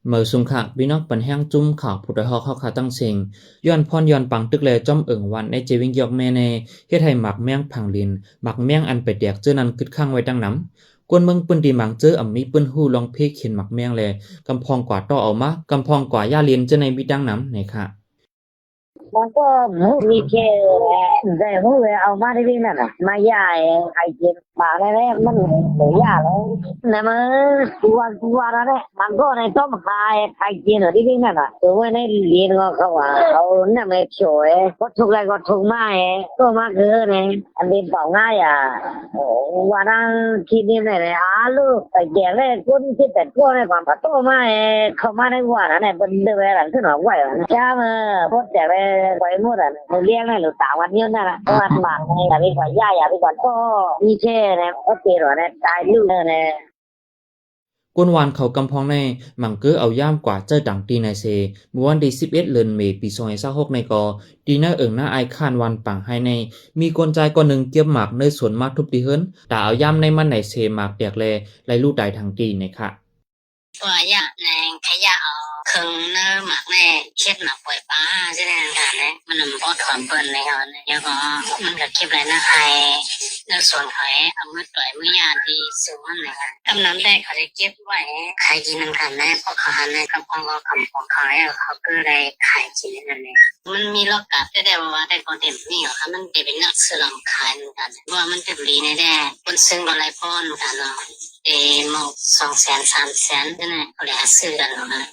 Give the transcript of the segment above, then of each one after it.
เมื่อสุงขะพี่น้องปันแห้งจุ้มข่าวผู้ใดฮอกเฮาขาตั้งเสียงย้อนพรย้อนปังตึกแลจ้อมเอิงวันในเจวิงยอกแม่ในเฮ็ดให้หมักแมงผังลินหมักแมงอันไปแดกเจอนั้นกึดข้างไว้ดังน้ำกวนเมืองปืนดีหมังเจออำมีปืนฮู้ลองเพเข็นหมักแมงแลกำพองกว่าต่อเอามากำพองกว่าย่าเลียนเจอในมีดังน้ำไหนค่ะมันก็มีแค่แต่หูเอามาได้ดีนั่นน่ะมาย่ายไข่เจ็บปากได้แล้วมันเหลือยาแล้วนะมันตัวแล้วเนี่ยมันก็ในต้มไข่เจ็บที่นี่นั่นน่ะตัวในเรียนก็เขาว่าเขาเนี่ยไม่ช่วยก็ทุกอะไรก็ทุกมาก็มาเกินเนี่ยอันนี้เปล่าง่ายอ่ะโอ้วันนั้นคิดนี่เนี่ยลูกไอ้แก่เลยคนที่แต่ตัวในความพัฒนามาเขามาได้ว่าเนี่ยเป็นเรื่องอะไรขึ้นหรอไหวจ้ามาพดแต่ไปไปหมดอ่ะเลี้ยงให้หรือต่างวันนี้นั่นแหละวันหมากเนี่ยอย่าไปก่อนย่าอย่าไปก่อนก็มีแช่เนี่ยก็เปลี่ยนเนี่ยตายลูกเนี่ยกวนวานเขากำพองในหมังเกอเอาย่ามกว่าเจอดังตีในเซเมื่อวันที่11เดือนเมษายนปี2026ในกอตีหน้าเอิงหน้าไอคานวันปังให้ในมีกวนใจก่อนหนึ่งเก็บหมากในสวนมากทุบตีเฮิรนแต่เอาย่ามในมันไหนเซหมากเปียกแลไล่ลู่ใดทางตีในค่ะตัวยาแรงขยะเอาเครื่องเนื้อหมักแน่เช็ดหมักปล่อยปลาใช่ไหมค่ะเนี่ยมันพอถอนเปิ้นเลยครับแล้วก็มันก็เก็บไรนะใครในส่วนเขาเอามือต่อยมือยาที่สูงนั่นเลยค่ะกำน้ำแรกเขาจะเก็บไว้ใครกินน้ำกันแน่เพราะเขาหันในกำปองก็คำของเขาเขาก็เลยขายกินนั่นเองมันมีล็อกกลับได้ว่าแต่ก่อนเต็มนี่เหรอคะมันเป็นนักสื่อลำขายเหมือนกันว่ามันเป็นลีในแด่คนซึ่งอะไรป้อนกันเนาะหมก200,000 300,000นั่นแหละเขาเลยซื้อกันเนาะ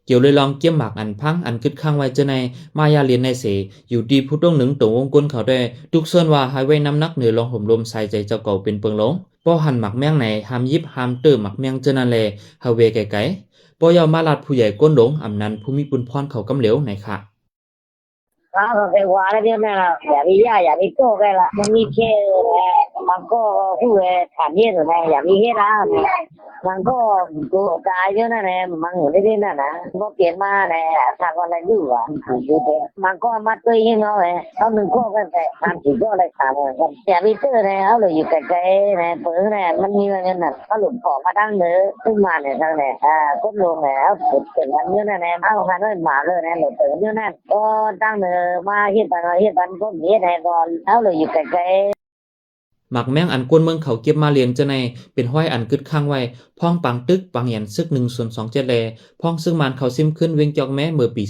เกี่ยวเลยลองเกี่ยมหมากอันพังอันกึดข้างไว้เจอในมายาเลียนในเสอยู่ดีผู้ต้องหนึ่งตัววงกลเขาได้ทุกส่วนว่าให้ไว้น้ำหนักเหนือลองห่มลมใส่ใจเจ้าเก่าเป็นเปิงหลงป้อหันหมักแมงไหนหามยิบหามเติมหมักแมงเจอนั่นแลเฮาเวไกลๆป้อยาวมาลาดผู้ใหญ่ก้นหลงอำนั้นผู้มีบุญพรเขากำเหลวไหนค่ะก็ไปว่าอะไรเนี่ยนะอย่าไปย่าอย่าไปโก้กันละมันมีแค่มันก็หูถามเยอะเลยอย่าไปเฮ็ดนะมันก็กูตายเยอะนั่นแหละมันอยู่ได้นั่นนะก็เปลี่ยนมาเนี่ยทำอะไรอยู่อ่ะมันก็มาตัวเองเอาเลยเอาหนึ่งข้อกันแต่ทำสี่ข้ออะไรถามกันอย่าไปเจอเนี่ยเอาเลยอยู่ไกลๆเนี่ยเปิดเนี่ยมันมีเงินน่ะเขาหลุดขอมาตั้งเนื้อขึ้นมาเนี่ยทั้งเนี่ยก็ลงแล้วเป็นมันเยอะนั่นแหละเอาหันด้วยหมาเลยเนี่ยหลุดเปิดเยอะนั่นก็ตั้งเนื้อมาเฮ็ดปันก็เฮ็ดให้ก่อนเอาเลยอยู่ไกลๆหมักแมงอันกวนเมืองเขาเก็บมาเลียนเจอในเป็นห้อยอันกึดข้างไว้พ้องปังตึกปังหยันซึก1/27แลพ้องซึ่งมันเขาซิมขึ้นเวงจอกแม้เมื่อปี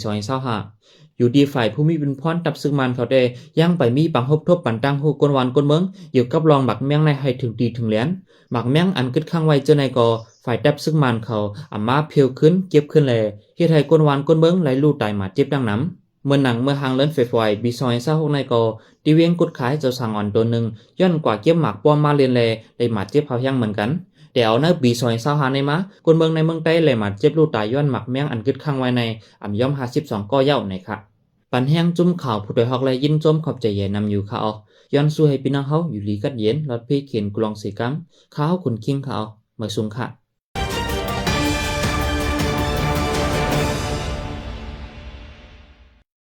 2025อยู่ดีฝ่ายผู้มีบุญพรตับซึ่งมันเขาได้ย่างไปมีปังฮบทบปันตั้งฮู้กวนวานกวนเมืองอยู่กับรองหมักแมงในให้ถึงตีถึงเหรียญหมักแมงอันกึดข้างไว้เจอในกอฝ่ายตับซึ่งมันเขาอามาเพียวขึ้นเก็บขึ้นแลเฮ็ดให้กวนวานกวนเมืองไหลลู่ตายมาเจ็บดังน้ำเมื่อหนังเมื่อหางเลินไฟฟอยปี2026ในกอตีเวียงกุดขายเจ้าสางอ่อนตัวหนึ่งย้อนกว่าเก็บหมากป้อมมาเรียนแลได้หมาเจ็บเผายังเหมือนกันแต่เอาในปี2025ในมาคนเมืองในเมืองใต้เลยหมาเจ็บลู่ตายย้อนหมักแมงอันกึดข้างไว้ในอ่ำย่อม52ก้อเย้าในค่ะปันแห้งจุ่มข่าวผู้โดยฮอกและยินจมขอบใจเย็นนำอยู่ค่ะเอาย้อนสู้ให้พี่น้องเฮาอยู่ลีกัดเย็นรถพี่เขียนกลองสีกัมข้าวขุนคิงค่ะเอาเมื่อสุงค่ะ